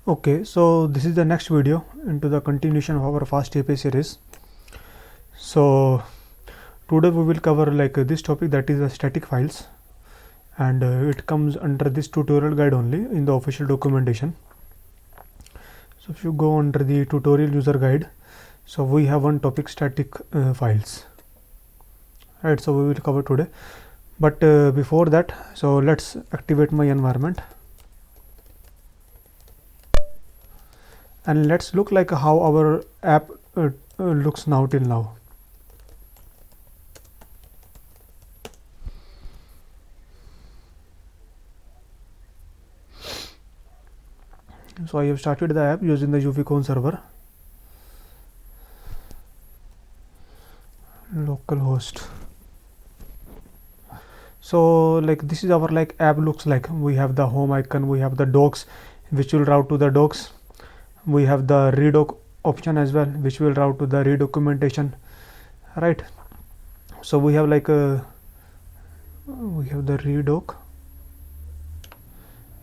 Okay, so this is the next video into the continuation of our FastAPI series. So today we will cover this topic, that is the static files, and it comes under this tutorial guide only in the official documentation. So if you go under the tutorial user guide, so we have one topic, static files, right? So we will cover today, but before that, so let's activate my environment. And let's look like how our app looks now till now. So I have started the app using the UV server, localhost. So like this is our app looks like. We have the home icon, we have the docs which will route to the docs, we have the redoc option as well which will route to the redocumentation, right? So we have we have the redoc,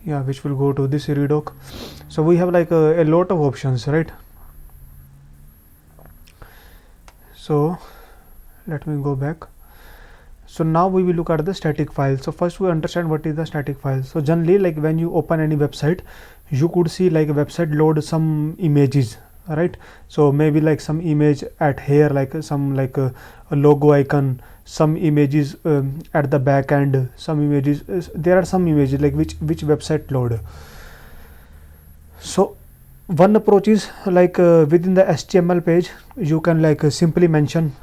yeah, which will go to this redoc. So we have a lot of options, right? So let me go back. So now we will look at the static file. So first we understand what is the static file. So generally when you open any website, you could see a website load some images, right? So maybe some image at here, some a logo icon, some images at the back end, some images, there are some images which website load. So one approach is within the HTML page you can simply mention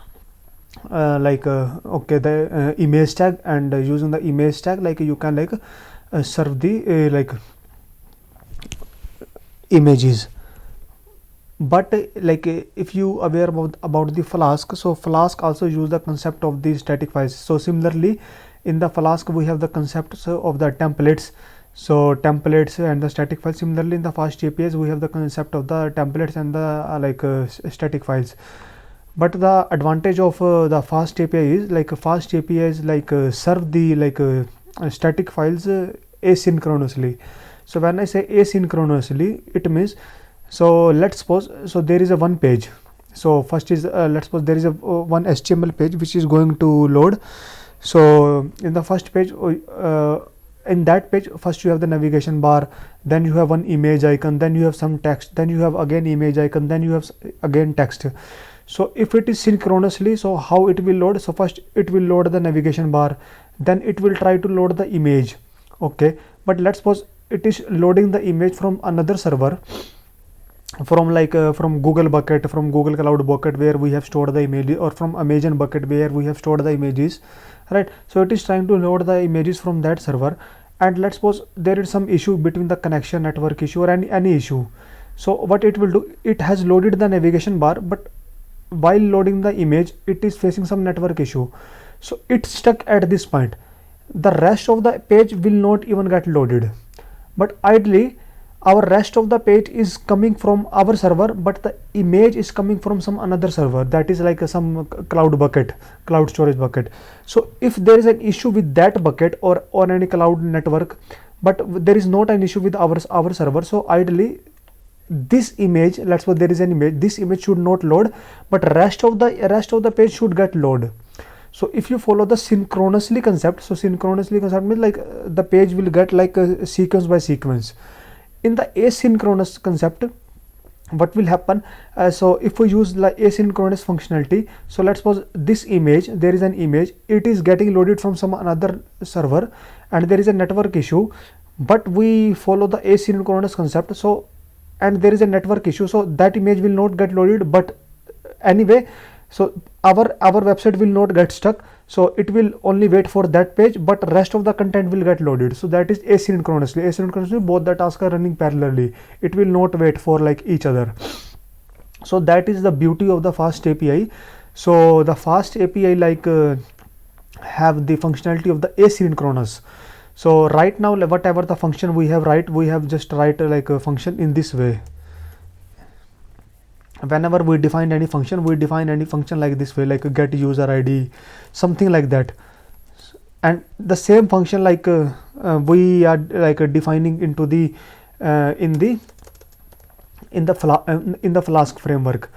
okay, the image tag, and using the image tag you can serve the images. But if you aware about the Flask, so Flask also use the concept of the static files. So similarly in the Flask we have the concepts of the templates, so templates and the static files. Similarly in the FastAPIs we have the concept of the templates and the static files. But the advantage of the FastAPI is FastAPI is serve the static files asynchronously. So when I say asynchronously, it means, so let's suppose, so there is a one page. So first is let's suppose there is a one HTML page which is going to load. So in the first page, in that page first you have the navigation bar, then you have one image icon, then you have some text, then you have again image icon, then you have again text. So if it is synchronously, so how it will load? So first it will load the navigation bar, then it will try to load the image. Okay, but let's suppose it is loading the image from another server, from from Google bucket, from Google Cloud bucket where we have stored the images, or from Amazon bucket where we have stored the images, right? So it is trying to load the images from that server, and let's suppose there is some issue between the connection, network issue, or any issue. So what it will do, it has loaded the navigation bar, but while loading the image it is facing some network issue, so it's stuck at this point. The rest of the page will not even get loaded, but ideally our rest of the page is coming from our server, but the image is coming from some another server, that is some cloud bucket, cloud storage bucket. So if there is an issue with that bucket or any cloud network, but there is not an issue with our server, so ideally this image, let's suppose there is an image, this image should not load, but rest of the page should get load. So if you follow the synchronously concept, so synchronously concept means the page will get sequence by sequence. In the asynchronous concept, what will happen, so if we use asynchronous functionality, so let's suppose this image, there is an image, it is getting loaded from some another server and there is a network issue, but we follow the asynchronous concept, so and there is a network issue, so that image will not get loaded, but anyway, so our website will not get stuck, so it will only wait for that page, but rest of the content will get loaded. So that is asynchronously both the tasks are running parallelly, it will not wait for each other. So that is the beauty of the FastAPI. So the FastAPI have the functionality of the asynchronous. So right now whatever the function we have just write a function in this way. Whenever we define any function, like this way, get user ID, something like that. And the same function we are defining into the in the in the Flask framework.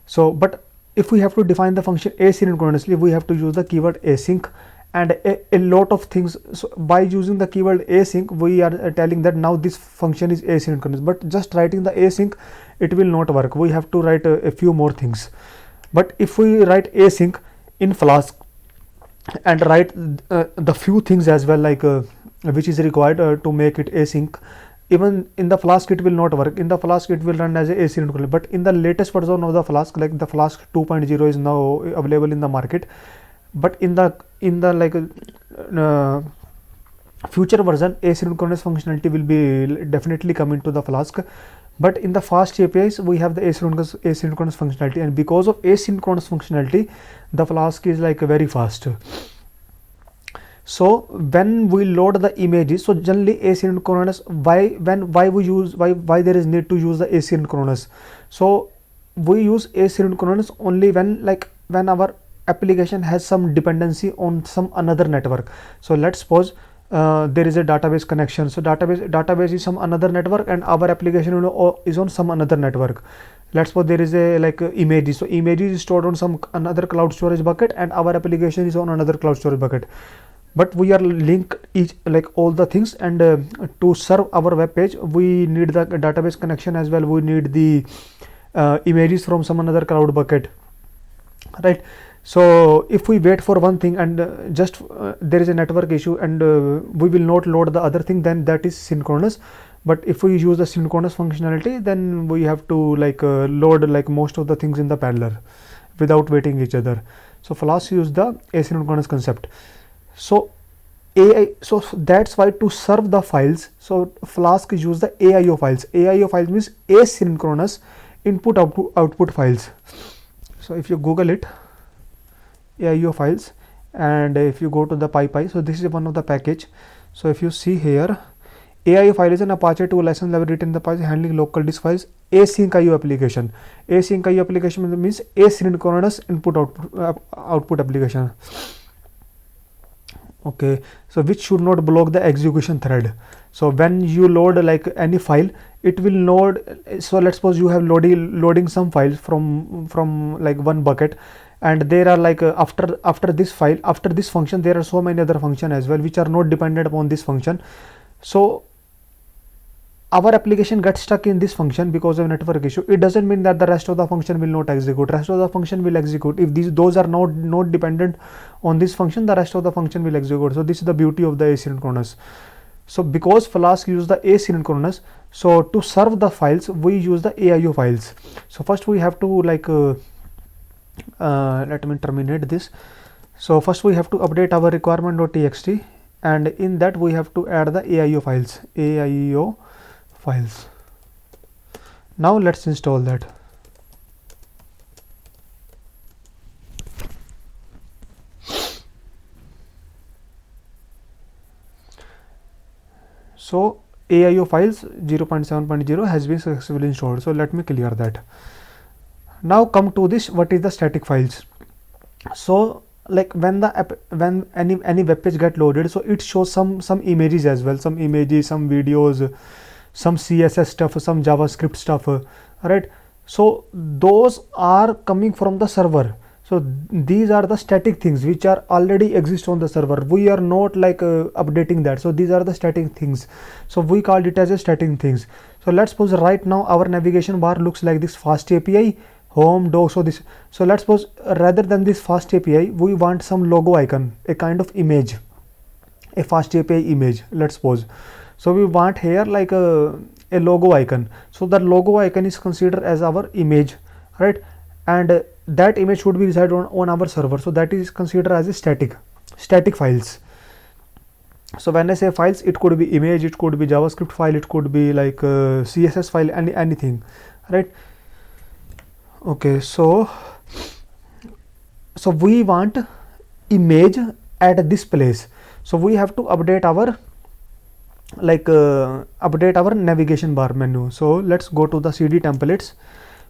So but if we have to define the function asynchronously, we have to use the keyword async and a lot of things. So by using the keyword async, we are telling that now this function is asynchronous, but just writing the async, it will not work. We have to write a few more things. But if we write async in Flask and write the few things as well, like which is required to make it async, even in the Flask it will not work. In the Flask it will run as a asynchronous, but in the latest version of the Flask, like the Flask 2.0 is now available in the market, but in the like future version, asynchronous functionality will be definitely coming to the Flask. But in the fast APIs we have the asynchronous functionality, and because of asynchronous functionality, the Flask is like very fast. So when we load the images, so generally asynchronous, why there is need to use the asynchronous. So we use asynchronous only when our application has some dependency on some another network. So let's suppose there is a database connection. So database is some another network, and our application is on some another network. Let's suppose there is a images. So images is stored on some another cloud storage bucket, and our application is on another cloud storage bucket. But we are linked each all the things, and to serve our web page we need the database connection as well. We need the images from some another cloud bucket, right? So if we wait for one thing and just there is a network issue and we will not load the other thing, then that is synchronous. But if we use the synchronous functionality, then we have to load most of the things in the parallel without waiting each other. So Flask use the asynchronous concept. So that's why to serve the files, so Flask use the aiofiles. Aiofiles means asynchronous input output files. So if you Google it, aiofiles, and if you go to the PyPy, so this is one of the package. So if you see here, aio file is an Apache 2 license library written in the Apache handling local disk files. Async IO application. Async IO application means asynchronous input output application. Okay, so which should not block the execution thread. So when you load any file, it will load. So let's suppose you have loading some files from one bucket, and there are after this file, after this function, there are so many other functions as well which are not dependent upon this function. So our application gets stuck in this function because of network issue. It doesn't mean that the rest of the function will not execute. Rest of the function will execute. If those are not dependent on this function, the rest of the function will execute. So this is the beauty of the asynchronous. So because Flask use the asynchronous, so to serve the files we use the AIO files. So first we have to let me terminate this. So first we have to update our requirement.txt, and in that we have to add the AIO files. Now let's install that. So AIO files 0.7.0 has been successfully installed. So let me clear that. Now come to this, what is the static files. So when any web page get loaded, so it shows some images as well, some images, some videos, some CSS stuff, some JavaScript stuff, right? So those are coming from the server. So these are the static things which are already exist on the server. We are not updating that. So these are the static things. So we called it as a static things. So let's suppose right now our navigation bar looks like this: FastAPI, home, doc. So let's suppose rather than this FastAPI, we want some logo icon, a kind of image, a FastAPI image, let's suppose. So we want here a logo icon. So that logo icon is considered as our image, right? And that image should be resided on our server. So that is considered as a static files. So when I say files, it could be image, it could be JavaScript file, it could be CSS file, anything, right? Okay, so we want image at this place. So we have to update our navigation bar menu. So let's go to the cd templates,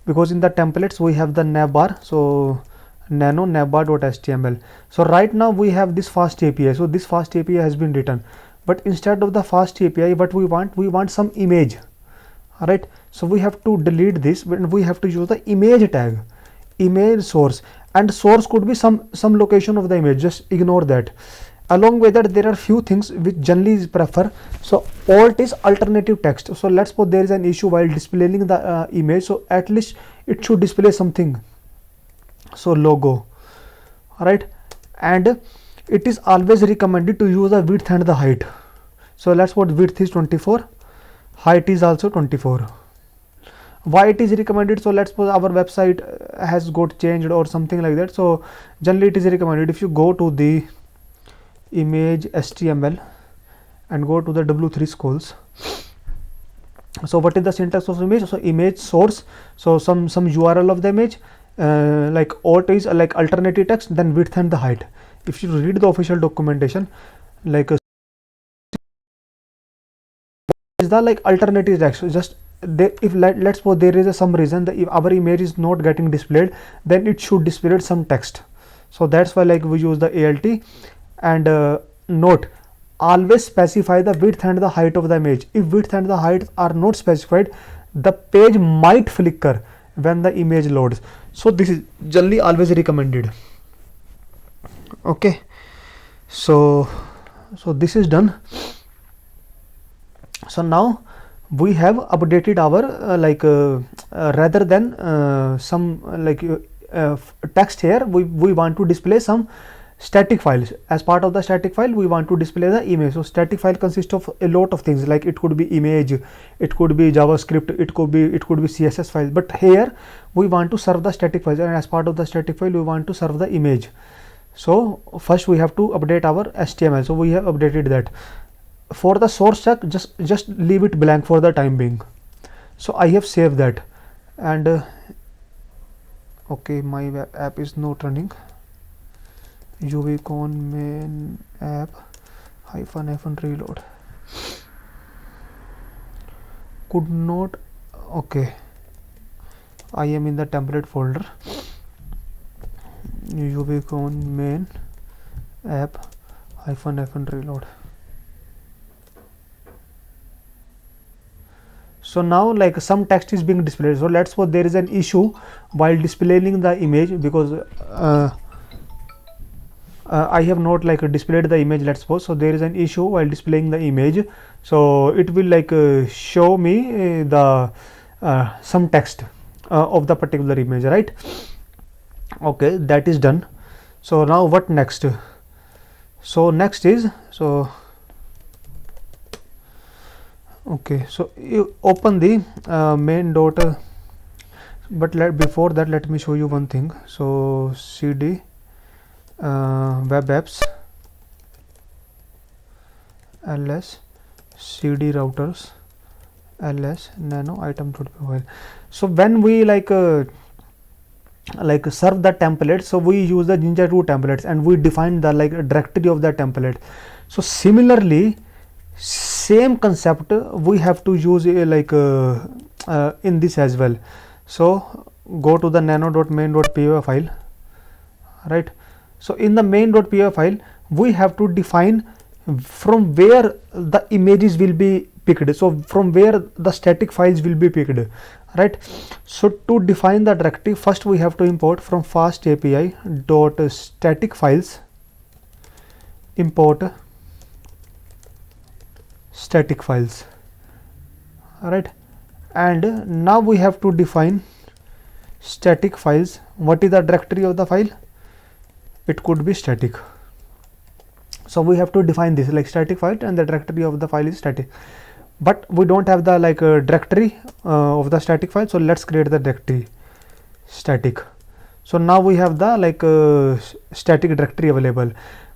because in the templates we have the nav bar. So nano navbar.html. So right now we have this FastAPI. So this FastAPI has been written, but instead of the FastAPI, what we want some image, right? So we have to delete this, but we have to use the image tag, image source, and source could be some location of the image, just ignore that. Along with that, there are few things which generally is prefer. So alt is alternative text. So let's suppose there is an issue while displaying the image, so at least it should display something, so logo, right? And it is always recommended to use the width and the height. So let's put width is 24, height is also 24. Why it is recommended? So let's suppose our website has got changed or something like that, so generally it is recommended. If you go to the image HTML and go to the W3 schools, so what is the syntax of image? So image source, so some URL of the image, like alt is like alternative text, then width and the height. If you read the official documentation, like is the like alternative text, just they, if let's suppose there is some reason that if our image is not getting displayed, then it should display some text. So that's why like we use the alt. And note, always specify the width and the height of the image. If width and the height are not specified, the page might flicker when the image loads. So this is generally always recommended. Okay, so this is done. So now we have updated our rather than some text here, we want to display some static files. As part of the static file, we want to display the image. So static file consists of a lot of things, like it could be image, it could be JavaScript, it could be CSS file, but here we want to serve the static files, and as part of the static file we want to serve the image. So first we have to update our HTML. So we have updated that. For the source tag, just leave it blank for the time being. So I have saved that, and okay, my web app is not running. UVCon main app hyphen reload could not. Okay, I am in the template folder. UVCon main app hyphen reload. So now like some text is being displayed. So let's suppose there is an issue while displaying the image, because I have not like displayed the image, let's suppose. So there is an issue while displaying the image, so it will like show me the some text of the particular image, right? Okay, that is done. So now what next? So next is, so okay, so you open the main dot, but before that let me show you one thing. So cd web apps ls cd routers ls nano item.py. So when we like serve the template, so we use the Jinja 2 templates and we define the like directory of the template. So similarly, same concept we have to use in this as well. So go to the nano.main.py file, right? So in the main.py file, we have to define from where the images will be picked, so from where the static files will be picked, right? So to define the directory, first we have to import from FastAPI dot static files, import static files, right? And now we have to define static files. What is the directory of the file? It could be static. So we have to define this like static file, and the directory of the file is static, but we don't have the like directory of the static file. So let's create the directory static. So now we have the like static directory available,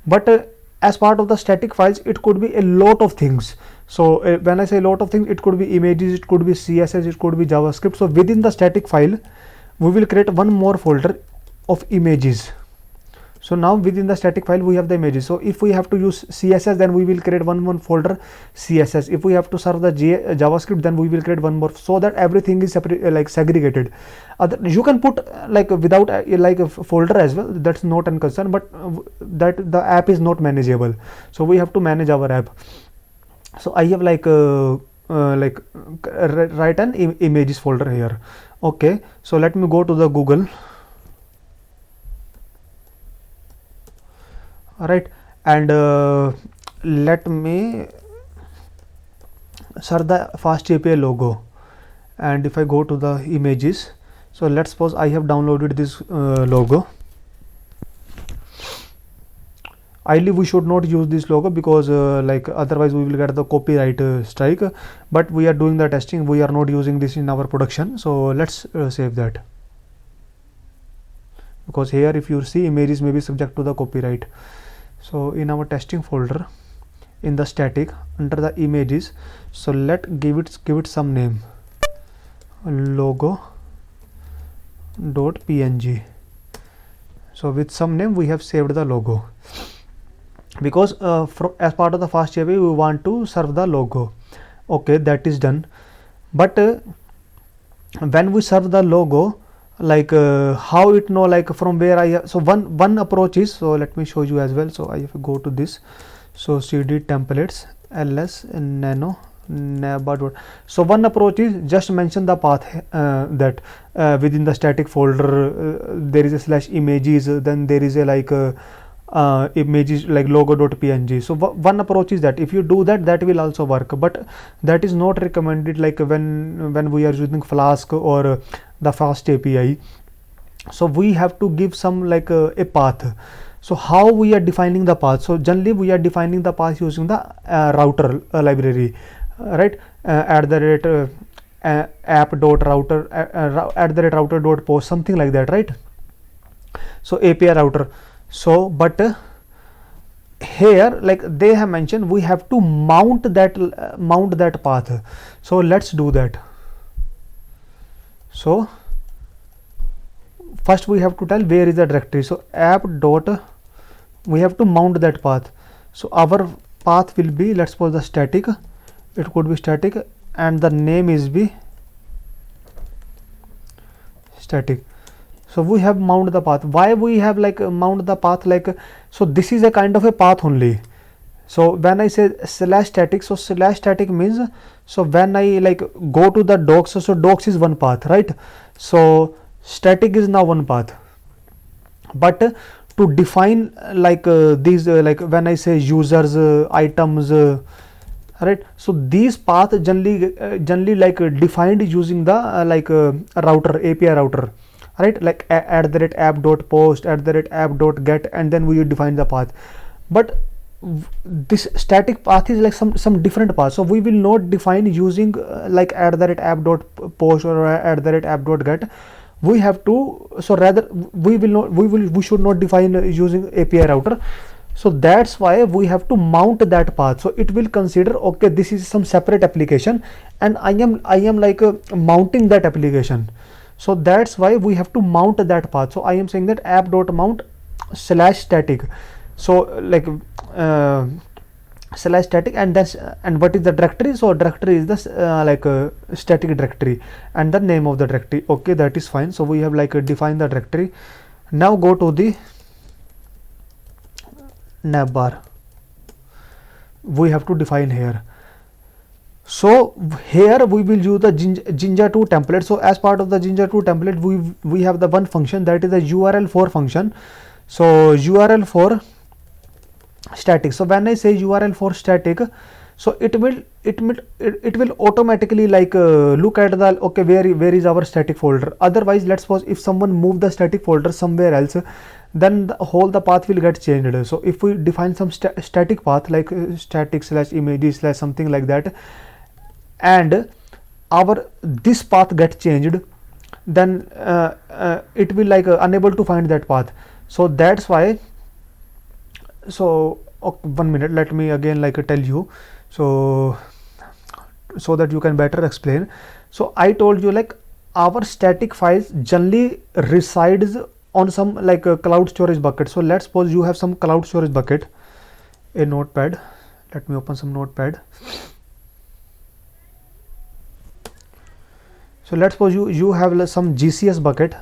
but as part of the static files, it could be a lot of things. So when I say a lot of things, it could be images, it could be CSS, it could be JavaScript. So within the static file, we will create one more folder of images. So now within the static file we have the images. So if we have to use CSS, then we will create one folder CSS. If we have to serve the JavaScript, then we will create one more, so that everything is separate, like segregated. You can put like without like a folder as well, that's not a concern, but that the app is not manageable. So we have to manage our app. So I have like write an images folder here. Okay, so let me go to the Google. Alright, and let me search the FastAPI logo, and if I go to the images, so let's suppose I have downloaded this logo. Ideally we should not use this logo because otherwise we will get the copyright strike, but we are doing the testing, we are not using this in our production, so let's save that, because here if you see, images may be subject to the copyright. So in our testing folder, in the static, under the images, so let give it some name, logo.png. so with some name we have saved the logo, because as part of the FastAPI we want to serve the logo. Okay, that is done, but when we serve the logo, how it know from where I have, so one approach is, so let me show you as well. So I have to go to this, so cd templates ls nano navbar. So one approach is just mention the path that within the static folder there is a /images, then there is a images like logo.png. so one approach is that if you do that, that will also work, but that is not recommended when we are using Flask or the FastAPI. so we have to give some a path. so how we are defining the path? So generally we are defining the path using the router library, right? App.router @router.post, something like that, right? So API router. So but here they have mentioned we have to mount that path. so let's do that. So first we have to tell where is the directory. so app dot, we have to mount that path. so our path will be, let's suppose the static, it could be static, and the name is be static. so we have mount the path. Why we have mount the path so this is a kind of a path only. so when I say /static, so /static means, so when I go to the docs, so docs is one path, right? so static is now one path, but to define these when I say users, items, right? so these paths generally defined using the router, API router, right? @app.post, @app.get, and then we define the path. but this static path is some different path. so we will not define using @app.post or @app.get. we have to, so rather we should not define using API router. so that's why we have to mount that path. so it will consider, okay, this is some separate application and I am mounting that application. so that's why we have to mount that path. so I am saying that app.mount /static. so /static, and that's, and what is the directory? so directory is the static directory and the name of the directory. okay, that is fine. so we have defined the directory. now go to the navbar, we have to define here. so here we will use the Jinja2 template. so as part of the Jinja2 template, we have the one function, that is the url4 function. so url4 static. so when I say url4 static, so it will automatically look at the, okay, where is our static folder. otherwise, let's suppose if someone move the static folder somewhere else, then the path will get changed. so if we define some static path static /images something like that, and this path get changed, then it will unable to find that path. so that's why, so okay, 1 minute, let me again tell you, so that you can better explain. so I told you our static files generally resides on some cloud storage bucket. so let's suppose you have some cloud storage bucket, a notepad. let me open some notepad. So let's suppose you have some GCS bucket,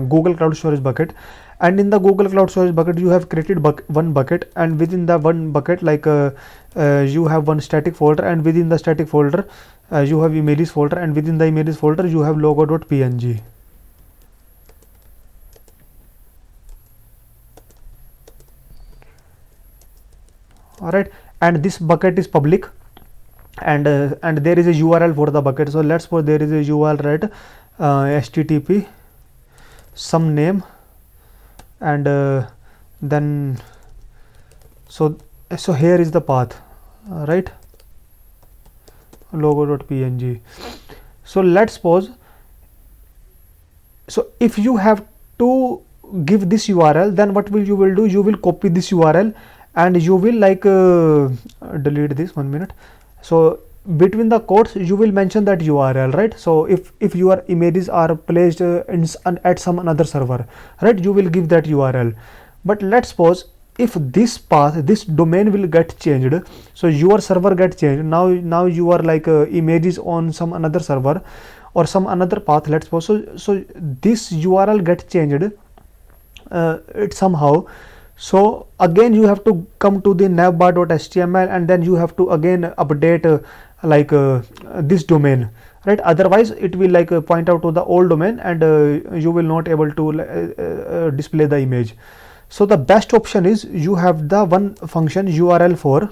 Google Cloud Storage bucket, and in the Google Cloud Storage bucket you have created one bucket, and within the one bucket you have one static folder, and within the static folder you have images folder, and within the images folder you have logo.png. Alright, and this bucket is public, and there is a URL for the bucket. So let's suppose there is a URL, right? HTTP some name, and then so here is the path, right? Logo.png. So let's suppose, so if you have to give this URL, then what you will do, you will copy this URL and you will delete this 1 minute. So between the quotes you will mention that URL, right? So if your images are placed at some another server, right, you will give that URL. But let's suppose if this path, this domain will get changed, so your server get changed, now you are images on some another server or some another path, let's suppose, so this URL get changed it somehow. So again you have to come to the navbar.html, and then you have to again update this domain, right? Otherwise it will point out to the old domain, and you will not able to display the image. So the best option is you have the one function URL4,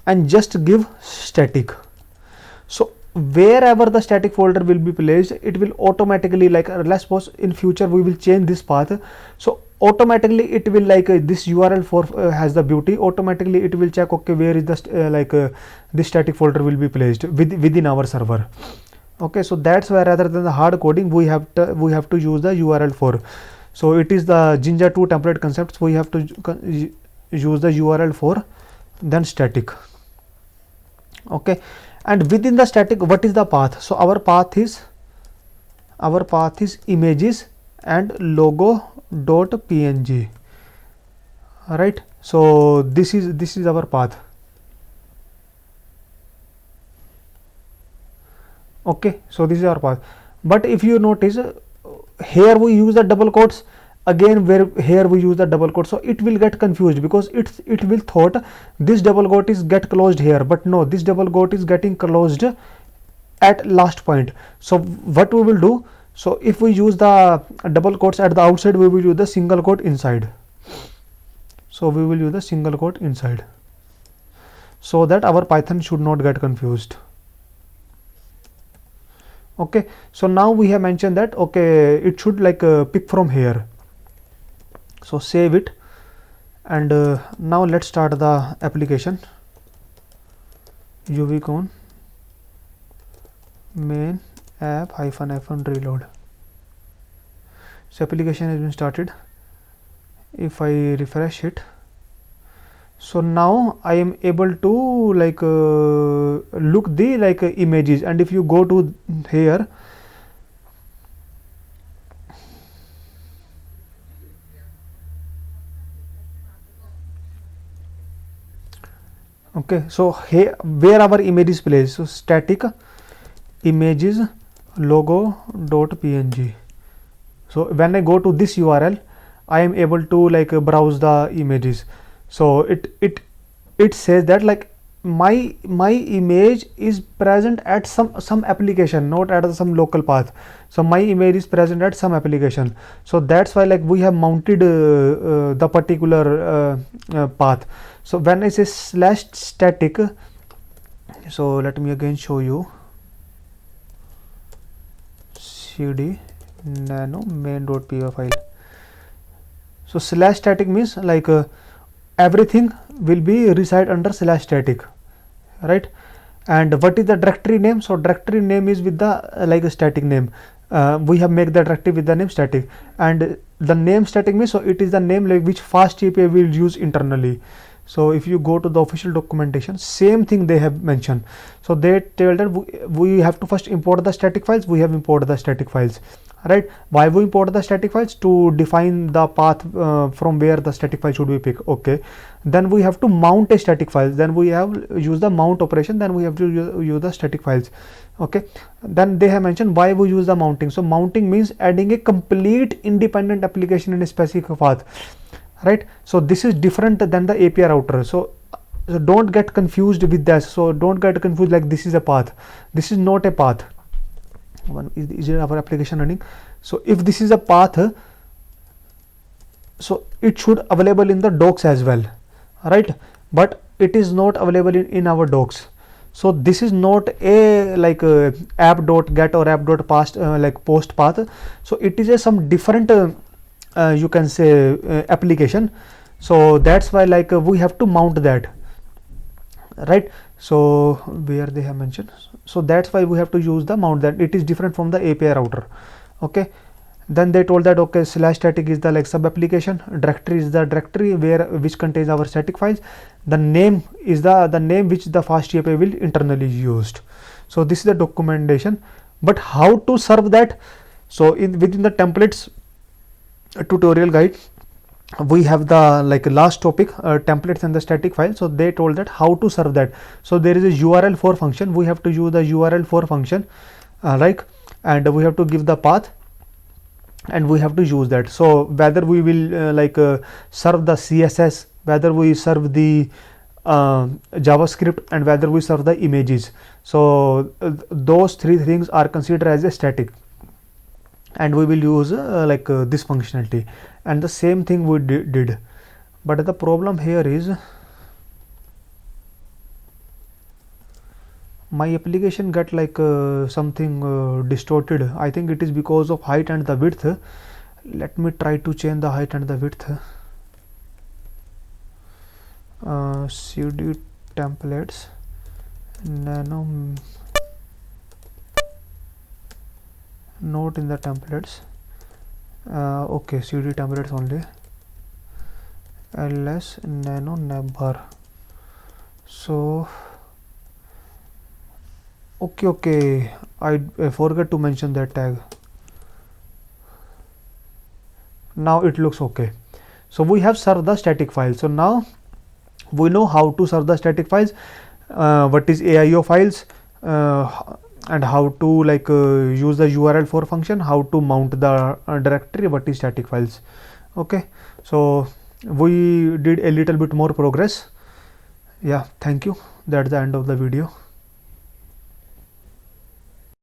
and just give static. So wherever the static folder will be placed, it will automatically, let's suppose in future we will change this path, so automatically it will this URL4 has the beauty, automatically it will check, okay, where is the this static folder will be placed within our server. Okay, so that's why rather than the hard coding we have to use the URL4. So it is the Jinja 2 template concepts, we have to use the URL4 then static. Okay, and within the static, what is the path? So our path is images and logo.png, right? So this is our path. Okay, so this is our path. But if you notice, here we use the double quotes, again where here we use the double quote, so it will get confused because it will thought this double quote is get closed here, but no, this double quote is getting closed at last point. So what we will do, so if we use the double quotes at the outside, we will use the single quote inside. So we will use the single quote inside, so that our Python should not get confused. Okay, so now we have mentioned that, okay, it should pick from here. So save it, and now let's start the application. UVcon main app -- reload. So application has been started. If I refresh it, so now I am able to look the images, and if you go to here, okay, so here where our image is placed, so static images logo.png. so when I go to this URL, I am able to browse the images. So it says that my image is present at some application, not at some local path. So my image is present at some application, so that's why we have mounted the particular path. So when I say /static, so let me again show you, cd nano main.py file. So /static means everything will be reside under /static, right? And what is the directory name? So directory name is with the static name. We have make the directory with the name static, and the name static means, so it is the name which FastAPI will use internally. So if you go to the official documentation, same thing they have mentioned. So they tell that we have to first import the static files. We have imported the static files, right? Why we import the static files? To define the path from where the static file should be picked. Okay, then we have to mount a static file, then we have use the mount operation, then we have to use the static files. Okay, then they have mentioned why we use the mounting. So mounting means adding a complete independent application in a specific path, right? So this is different than the API router. So don't get confused with that. So don't get confused like this is a path. This is not a path. One is our application running. So if this is a path, so it should available in the docs as well, right? But it is not available in our docs. So this is not a like app.get or app.post like post path. So it is a some different you can say application. So that's why like we have to mount that, right? So where they have mentioned, so that's why we have to use the mount, that it is different from the API router. Okay, then they told that okay, slash static is the like sub application, directory is the directory which contains our static files, the name is the name which the FastAPI will internally used. So this is the documentation, but how to serve that? So within the templates tutorial guide, we have the like last topic, templates and the static file. So they told that how to serve that. So there is a URL for function, we have to use the URL for function, like, and we have to give the path and we have to use that. So whether we will serve the CSS, whether we serve the JavaScript, and whether we serve the images. So those three things are considered as a static, and we will use this functionality, and the same thing we did. But the problem here is my application got like something distorted. I think it is because of height and the width. Let me try to change the height and the width. cd templates nano, not in the templates. Okay, cd templates only, ls nano navbar. So okay, I forgot to mention that tag. Now it looks okay. So we have served the static file. So now we know how to serve the static files, what is aiofiles, and how to use the URL for function, how to mount the directory, what is static files. Okay, so we did a little bit more progress. Yeah, thank you. That's the end of the video.